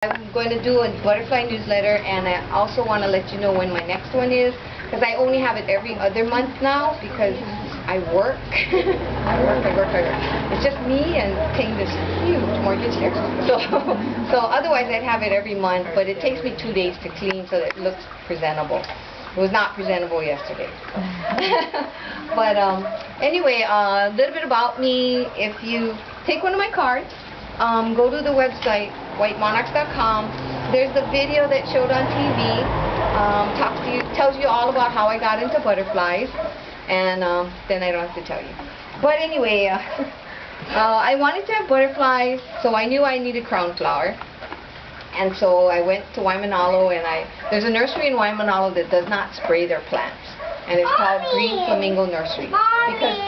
I'm going to do a butterfly newsletter, and I also want to let you know when my next one is, because I only have it every other month now because I work. I work. It's just me and paying this huge mortgage here. So otherwise I'd have it every month, but it takes me 2 days to clean so that it looks presentable. It was not presentable yesterday. But anyway, a little bit about me. If you take one of my cards, go to the website, whitemonarchs.com. There's the video that showed on TV. Tells you all about how I got into butterflies, and then I don't have to tell you. But anyway, I wanted to have butterflies, so I knew I needed crown flower. And so I went to Waimanalo, and there's a nursery in Waimanalo that does not spray their plants, and it's called Green Flamingo Nursery. Because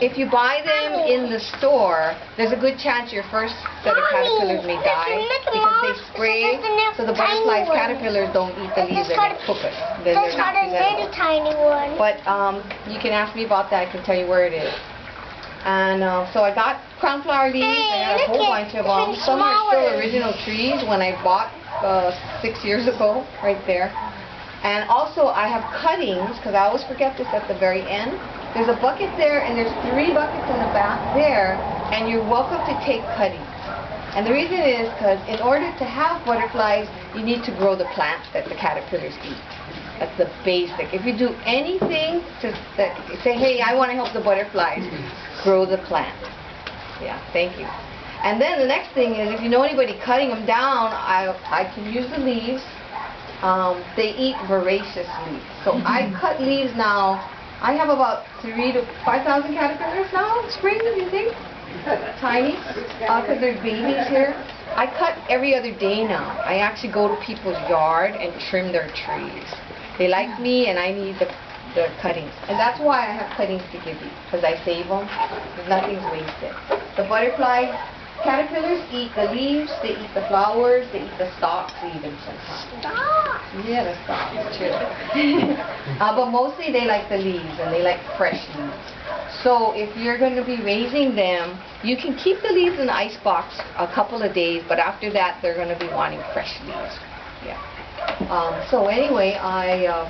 if you buy them in the store, there's a good chance your first set of caterpillars may die because they spray, so the butterflies, caterpillars don't eat the leaves, they're going to cook it. They're not presentable. Tiny one. But you can ask me about that, I can tell you where it is. And so I got crown flower leaves, I got a whole bunch of them. Some are still original trees when I bought 6 years ago, right there. And also I have cuttings, because I always forget this at the very end. There's a bucket there, and there's 3 buckets in the back there, and you're welcome to take cuttings. And the reason is because in order to have butterflies, you need to grow the plants that the caterpillars eat. That's the basic. If you do anything to say, hey, I want to help the butterflies, grow the plant. Yeah, thank you. And then the next thing is, if you know anybody cutting them down, I can use the leaves. They eat voracious leaves. So I cut leaves now. I have about 3,000 to 5,000 caterpillars now in spring, do you think? Tiny, because there's babies here. I cut every other day now. I actually go to people's yard and trim their trees. They like me, and I need the cuttings. And that's why I have cuttings to give you, because I save them. Nothing's wasted. The butterfly caterpillars eat the leaves, they eat the flowers, they eat the stalks even sometimes. Stop! Yeah, the stalks, too. But mostly they like the leaves, and they like fresh leaves. So if you're going to be raising them, you can keep the leaves in the ice box a couple of days, but after that they're going to be wanting fresh leaves. Yeah. So anyway, I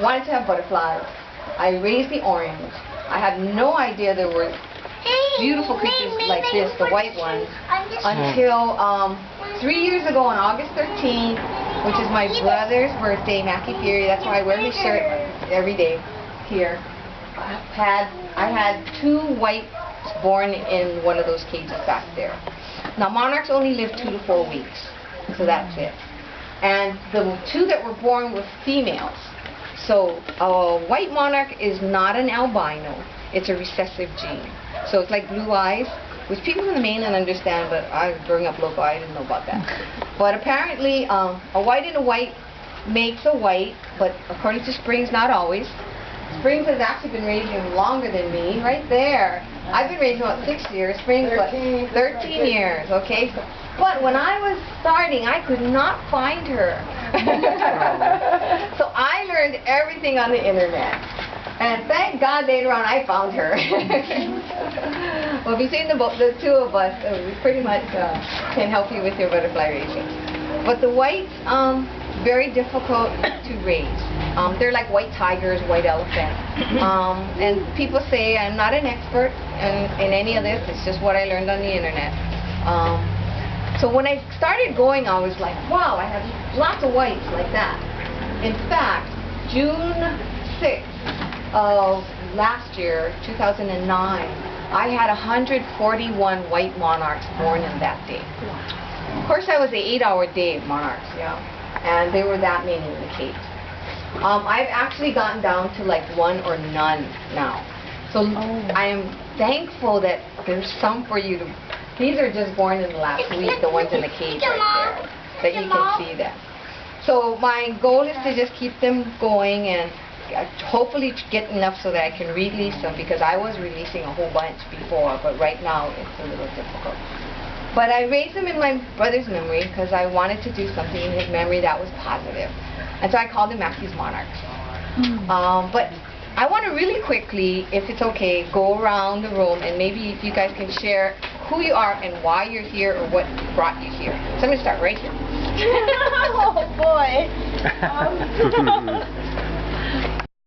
wanted to have butterflies. I raised the orange. I had no idea there were beautiful creatures like this, the white ones, until 3 years ago on August 13th, which is my brother's birthday, Dancetta Feary. That's why I wear his shirt every day here. I had 2 whites born in one of those cages back there. Now monarchs only live 2 to 4 weeks, so that's it. And the 2 that were born were females. So a white monarch is not an albino, it's a recessive gene. So it's like blue eyes, which people in the mainland understand, but I, growing up local, I didn't know about that. But apparently a white and a white makes a white, but according to Springs, not always. Springs has actually been raising them longer than me, right there. I've been raising about 6 years, Springs, 13 years, okay? But when I was starting, I could not find her. So I learned everything on the internet. And thank God later on I found her. Well, between the 2 of us, we pretty much can help you with your butterfly raising. But the whites, very difficult to raise. They're like white tigers, white elephants. And people say I'm not an expert in any of this. It's just what I learned on the internet. So when I started going, I was like, wow, I have lots of whites like that. In fact, June 6th of last year, 2009, I had 141 white monarchs born in that day. Of course, that was an 8-hour day of monarchs, yeah, and there were that many in the cage. I've actually gotten down to like 1 or none now. So I am thankful that there's some for you to. These are just born in the last week, the ones in the cage right there, that you can see them. So my goal is to just keep them going and hopefully get enough so that I can release them, because I was releasing a whole bunch before, but right now it's a little difficult. But I raised them in my brother's memory because I wanted to do something in his memory that was positive. And so I called him Mackey's Monarchs. But I want to really quickly, if it's okay, go around the room, and maybe if you guys can share who you are and why you're here or what brought you here. So I'm going to start right here. Oh boy.